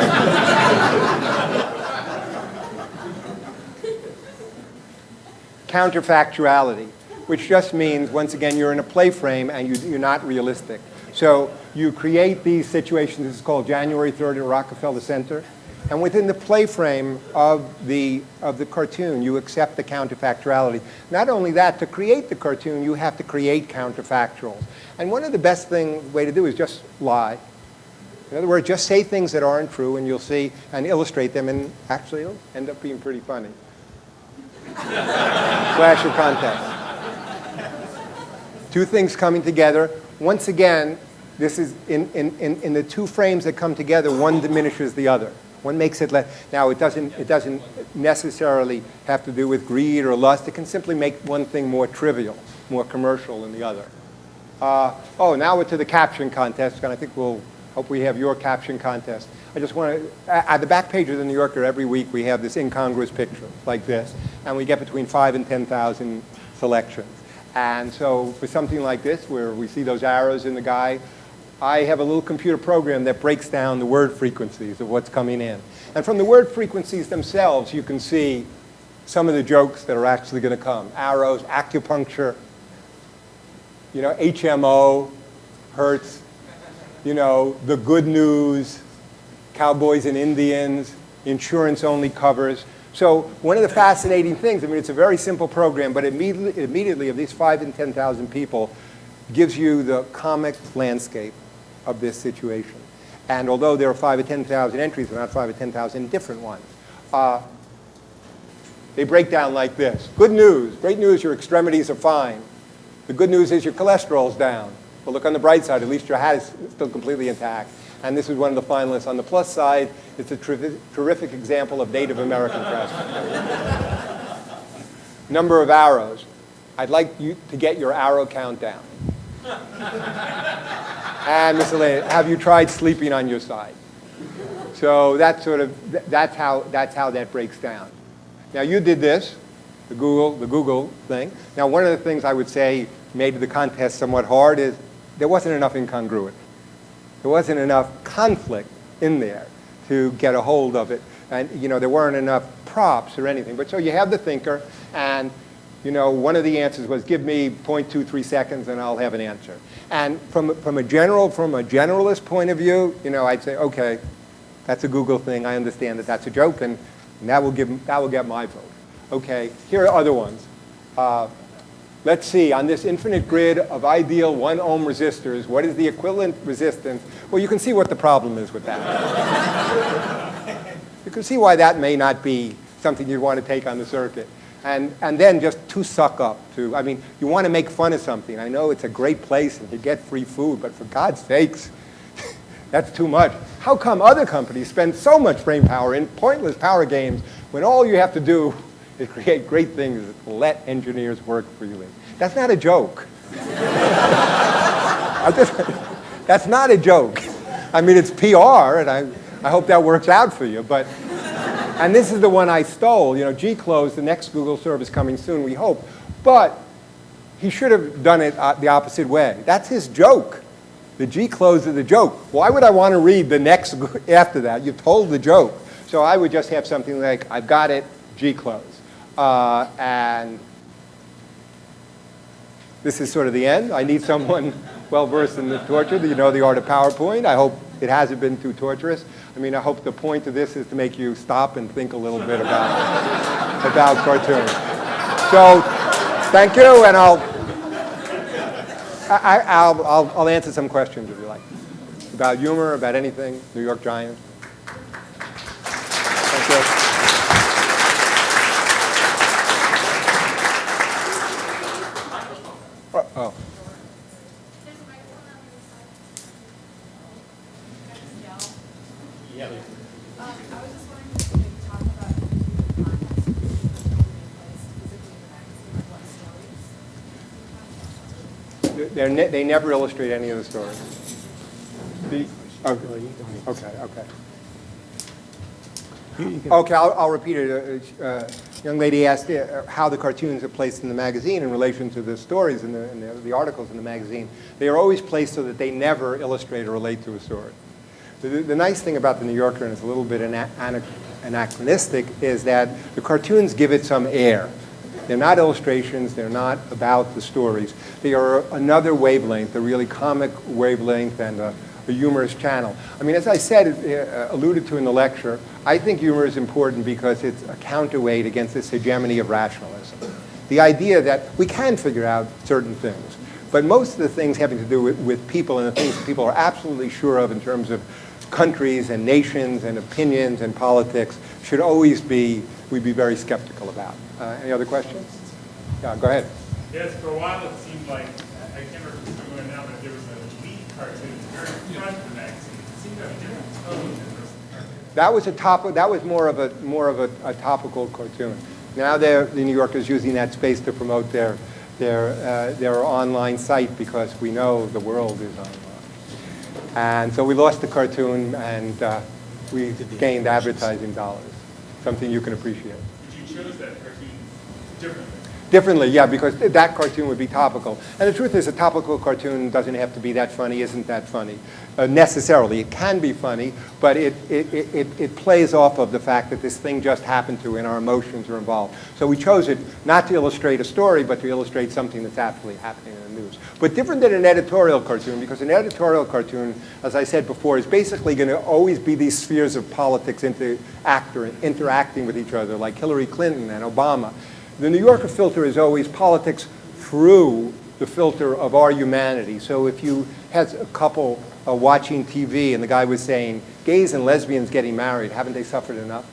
counterfactuality, which just means, once again, you're in a play frame and you're not realistic. So you create these situations. This is called January 3rd in Rockefeller Center. And within the play frame of the cartoon, you accept the counterfactuality. Not only that, to create the cartoon, you have to create counterfactuals. And one of the best way to do is just lie. In other words, just say things that aren't true, and you'll see, and illustrate them, and actually it'll end up being pretty funny. Caption Contest. Two things coming together. Once again, this is in the two frames that come together, one diminishes the other. One makes it less. Now, it doesn't necessarily have to do with greed or lust. It can simply make one thing more trivial, more commercial than the other. Oh, now we're to the caption contest, and I think we'll hope we have your caption contest. I just want to, at the back page of the New Yorker every week, we have this incongruous picture like this, and we get between 5,000 and 10,000 selections. And so for something like this, where we see those arrows in the guy, I have a little computer program that breaks down the word frequencies of what's coming in. And from the word frequencies themselves, you can see some of the jokes that are actually going to come. Arrows, acupuncture, you know, HMO, Hertz, you know, the good news, cowboys and Indians, insurance only covers. So one of the fascinating things, I mean, it's a very simple program, but immediately of these 5,000 and 10,000 people gives you the comic landscape of this situation. And although there are 5,000 or 10,000 entries, there are not 5,000 or 10,000 different ones. They break down like this. Good news, great news, your extremities are fine. The good news is your cholesterol's down. But look on the bright side, at least your hat is still completely intact. And this is one of the finalists. On the plus side, it's a terrific example of Native American craftsmanship. Number of arrows. I'd like you to get your arrow count down. And miscellaneous, have you tried sleeping on your side? So that's sort of, that's how that breaks down. Now you did this, the Google thing. Now one of the things I would say made the contest somewhat hard is there wasn't enough incongruity. There wasn't enough conflict in there to get a hold of it. And you know, there weren't enough props or anything. But so you have the thinker, and you know, one of the answers was give me 0.23 seconds and I'll have an answer. And from a generalist point of view, you know, I'd say, okay, that's a Google thing. I understand that that's a joke, and that will get my vote. Okay, here are other ones. Let's see, on this infinite grid of ideal 1 ohm resistors, what is the equivalent resistance? Well, you can see what the problem is with that. You can see why that may not be something you'd want to take on the circuit. And then just to suck up to, I mean, you want to make fun of something. I know it's a great place and you get free food, but for God's sakes, that's too much. How come other companies spend so much brain power in pointless power games when all you have to do is create great things that let engineers work freely? That's not a joke. That's not a joke. I mean, it's PR, and I hope that works out for you. But, and this is the one I stole. You know, G-Close, the next Google service coming soon, we hope. But he should have done it the opposite way. That's his joke. The G-Close is the joke. Why would I want to read the next after that? You've told the joke. So I would just have something like, I've got it, G-Close. And this is sort of the end. I need someone well-versed in the torture, you know the art of PowerPoint. I hope it hasn't been too torturous. I mean, I hope the point of this is to make you stop and think a little bit about cartoons. So, thank you, and I'll answer some questions if you like. About humor, about anything, New York Giants. Thank you. Oh. I was just wondering if you could talk about the context of the physically in the magazine, what stories? They never illustrate any of the stories. Okay, I'll repeat it. Young lady asked how the cartoons are placed in the magazine in relation to the stories and the articles in the magazine. They are always placed so that they never illustrate or relate to a story. The nice thing about the New Yorker, and it's a little bit anachronistic, is that the cartoons give it some air. They're not illustrations. They're not about the stories. They are another wavelength, a really comic wavelength and a humorous channel. I mean, as I said, alluded to in the lecture, I think humor is important because it's a counterweight against this hegemony of rationalism. The idea that we can figure out certain things, but most of the things having to do with people and the things that people are absolutely sure of in terms of countries and nations and opinions and politics should always be, we'd be very skeptical about. Any other questions? Yeah, go ahead. Yes, for a while it seemed like, I can't remember now, but there was a lead cartoon very front of the magazine. It seemed to have a different tone than the rest of the cartoon. That was more of a topical cartoon. Now the New Yorker's using that space to promote their online site because we know the world is online. And so we lost the cartoon and we gained advertising dollars, something you can appreciate. But you chose that cartoon differently. Differently, yeah, because that cartoon would be topical. And the truth is, a topical cartoon doesn't have to be that funny, isn't that funny, necessarily. It can be funny, but it plays off of the fact that this thing just happened to and our emotions are involved. So we chose it not to illustrate a story, but to illustrate something that's actually happening in the news. But different than an editorial cartoon, because an editorial cartoon, as I said before, is basically going to always be these spheres of politics interacting with each other, like Hillary Clinton and Obama. The New Yorker filter is always politics through the filter of our humanity. So if you had a couple watching TV and the guy was saying, gays and lesbians getting married, haven't they suffered enough?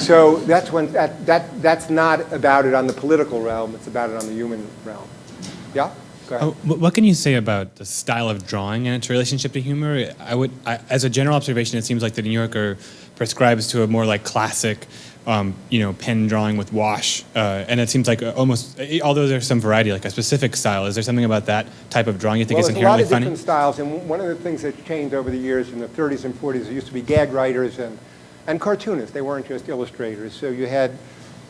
So that's not about it on the political realm, it's about it on the human realm. Yeah? Go ahead. What can you say about the style of drawing and its relationship to humor? As a general observation, it seems like the New Yorker prescribes to a more like classic pen drawing with wash, and it seems like almost, although there's some variety, like a specific style. Is there something about that type of drawing you think is inherently funny? There's a lot of different styles, and one of the things that's changed over the years in the 30s and 40s, there used to be gag writers and cartoonists. They weren't just illustrators. So you had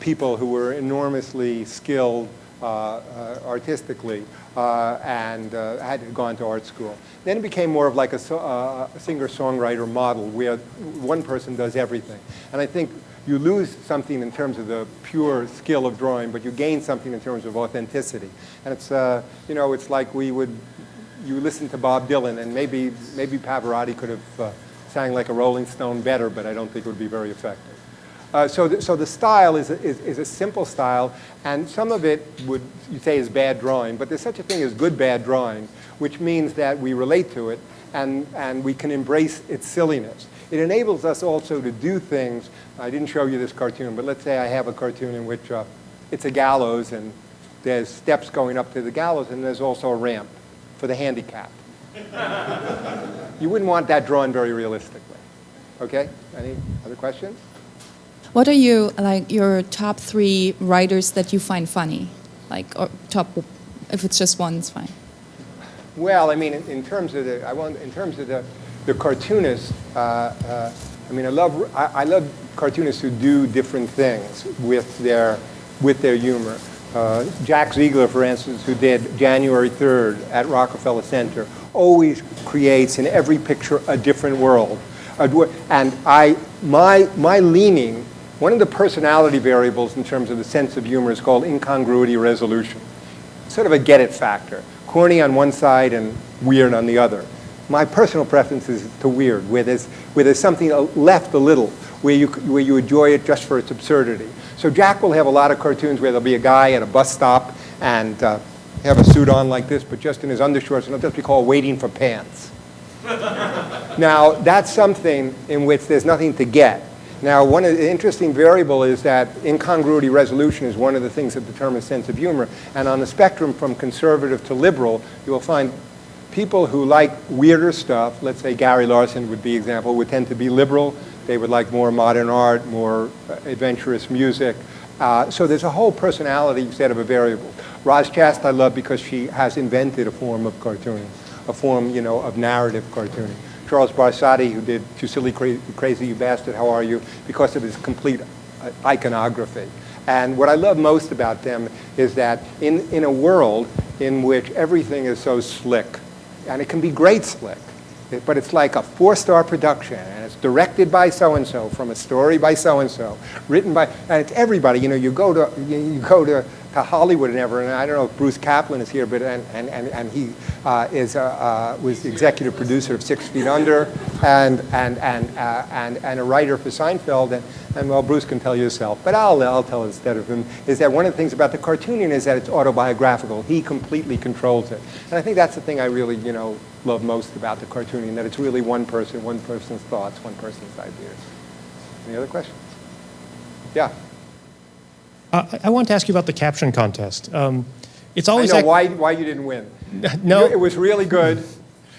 people who were enormously skilled artistically and had gone to art school. Then it became more of like a singer-songwriter model where one person does everything. And I think you lose something in terms of the pure skill of drawing, but you gain something in terms of authenticity. And it's, it's like you listen to Bob Dylan, and maybe Pavarotti could have sang like a Rolling Stone better, but I don't think it would be very effective. So the style is a simple style, and some of it you say is bad drawing, but there's such a thing as good bad drawing, which means that we relate to it and we can embrace its silliness. It enables us also to do things. I didn't show you this cartoon, but let's say I have a cartoon in which it's a gallows and there's steps going up to the gallows and there's also a ramp for the handicapped. You wouldn't want that drawn very realistically. Okay? Any other questions? What are your top 3 writers that you find funny? Or if it's just one, it's fine. Well, I mean, in terms of the cartoonists, I love cartoonists who do different things with their humor. Jack Ziegler, for instance, who did January 3rd at Rockefeller Center, always creates in every picture a different world. And my leaning, one of the personality variables in terms of the sense of humor is called incongruity resolution. Sort of a get it factor. Corny on one side and weird on the other. My personal preference is to weird, where there's something left a little, where you enjoy it just for its absurdity. So Jack will have a lot of cartoons where there'll be a guy at a bus stop and have a suit on like this, but just in his undershorts, and it'll just be called waiting for pants. Now, that's something in which there's nothing to get. Now, one of the interesting variable is that incongruity resolution is one of the things that determines sense of humor. And on the spectrum from conservative to liberal, you will find people who like weirder stuff, let's say Gary Larson would be an example, would tend to be liberal. They would like more modern art, more adventurous music. So there's a whole personality set of variables. Roz Chast I love because she has invented a form of cartooning, a form, of narrative cartooning. Charles Barsati, who did Too Silly, Crazy, You Bastard, How Are You, because of his complete iconography. And what I love most about them is that in a world in which everything is so slick, and it can be great slick, but it's like a 4-star production, and it's directed by so-and-so, from a story by so-and-so, written by, and it's everybody. You go to Hollywood and ever, and I don't know if Bruce Kaplan is here, but and he was the executive producer of 6 Feet Under, and a writer for Seinfeld, and well, Bruce can tell you himself, but I'll tell instead of him, is that one of the things about the cartooning is that it's autobiographical. He completely controls it, and I think that's the thing I really love most about the cartooning, that it's really one person, one person's thoughts, one person's ideas. Any other questions? Yeah. I want to ask you about the Caption Contest. It's always I know why you didn't win. No, It was really good.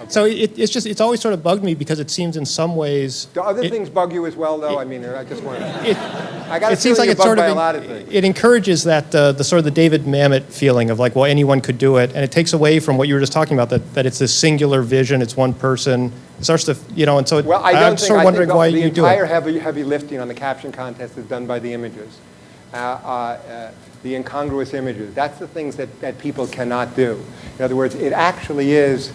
So it's always sort of bugged me because it seems in some ways. Do other it- things bug you as well, though? I mean, I just want to. It, I got a it seems feeling like you're it's sort bugged by of a lot of things. it encourages that the sort of the David Mamet feeling of like, well, anyone could do it, and it takes away from what you were just talking about, that it's this singular vision, it's one person. It starts to, and so Well, I I'm don't sort of think, wondering why the you do entire it. heavy lifting on the caption contest is done by the images. The incongruous images. That's the things that people cannot do. In other words, it actually is,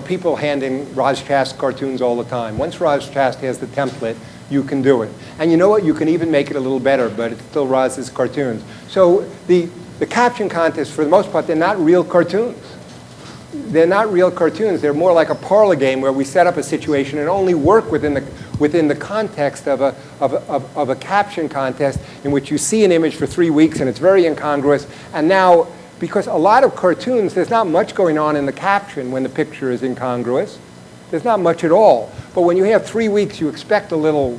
people hand in Roz Chast cartoons all the time. Once Roz Chast has the template, you can do it. And you know what? You can even make it a little better, but it's still Roz's cartoons. So the caption contests, for the most part, they're not real cartoons. They're not real cartoons. They're more like a parlor game where we set up a situation and only work within the context of a caption contest in which you see an image for 3 weeks and it's very incongruous. And now, because a lot of cartoons, there's not much going on in the caption when the picture is incongruous. There's not much at all. But when you have 3 weeks, you expect a little,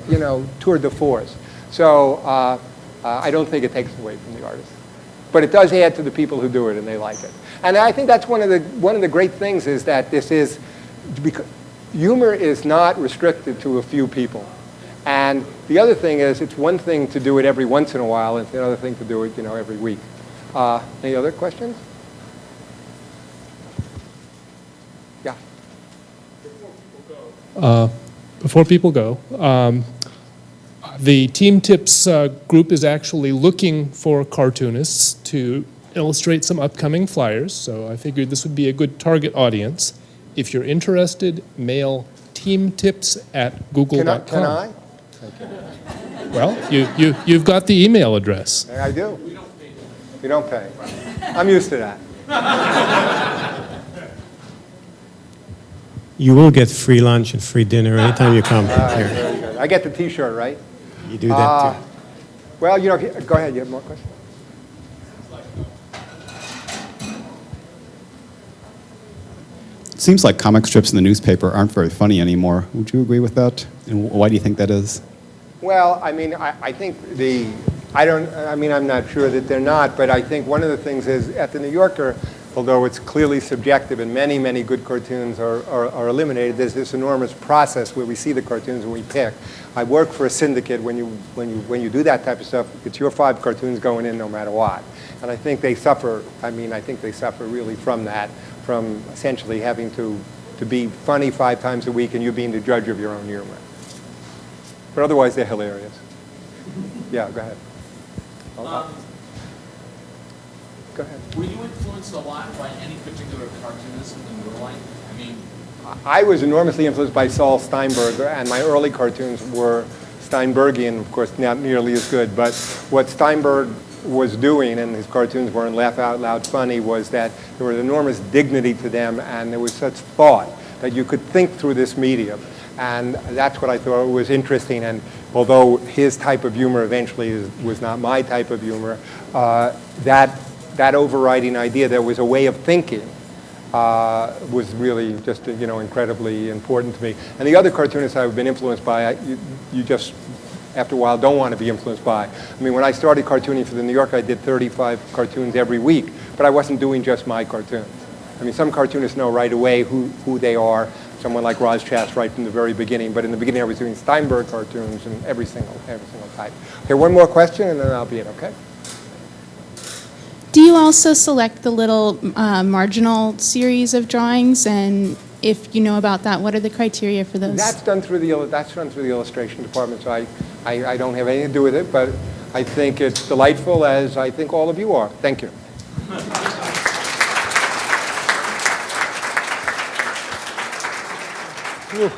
tour de force. So I don't think it takes away from the artist. But it does add to the people who do it, and they like it. And I think that's one of the great things is that humor is not restricted to a few people. And the other thing is, it's one thing to do it every once in a while, and it's another thing to do it, every week. Any other questions? Yeah. Before people go, the Team Tips group is actually looking for cartoonists to illustrate some upcoming flyers, so I figured this would be a good target audience. If you're interested, mail teamtips@google.com. Can I? Well, you've got the email address. I do. We don't pay. I'm used to that. You will get free lunch and free dinner anytime you come here. Very good. I get the T-shirt, right? You do that too. Well, go ahead. You have more questions? It seems like comic strips in the newspaper aren't very funny anymore. Would you agree with that? And why do you think that is? Well, I mean, I think I'm not sure that they're not, but I think one of the things is at the New Yorker, although it's clearly subjective and many, many good cartoons are eliminated, there's this enormous process where we see the cartoons and we pick. I work for a syndicate. When you do that type of stuff, it's your 5 cartoons going in no matter what. And I think they suffer, I think they suffer really from that, from essentially having to be funny 5 times a week and you being the judge of your own humor. But otherwise, they're hilarious. Yeah, go ahead. Go ahead. Were you influenced a lot by any particular cartoonist in your life? I mean, I was enormously influenced by Saul Steinberg, and my early cartoons were Steinbergian, of course, not nearly as good. But what Steinberg was doing, and his cartoons weren't laugh out loud funny, was that there was enormous dignity to them, and there was such thought that you could think through this medium. And that's what I thought was interesting. And although his type of humor eventually was not my type of humor, that overriding idea there was a way of thinking was really just incredibly important to me. And the other cartoonists I've been influenced by, you just after a while don't want to be influenced by. I mean, when I started cartooning for the New Yorker, I did 35 cartoons every week, but I wasn't doing just my cartoons. I mean, some cartoonists know right away who they are. Someone like Roz Chast right from the very beginning, but in the beginning I was doing Steinberg cartoons and every single type. Okay, one more question and then I'll be it, okay? Do you also select the little marginal series of drawings? And if you know about that, what are the criteria for those? That's done through the illustration department, so I don't have anything to do with it, but I think it's delightful, as I think all of you are. Thank you. Whew.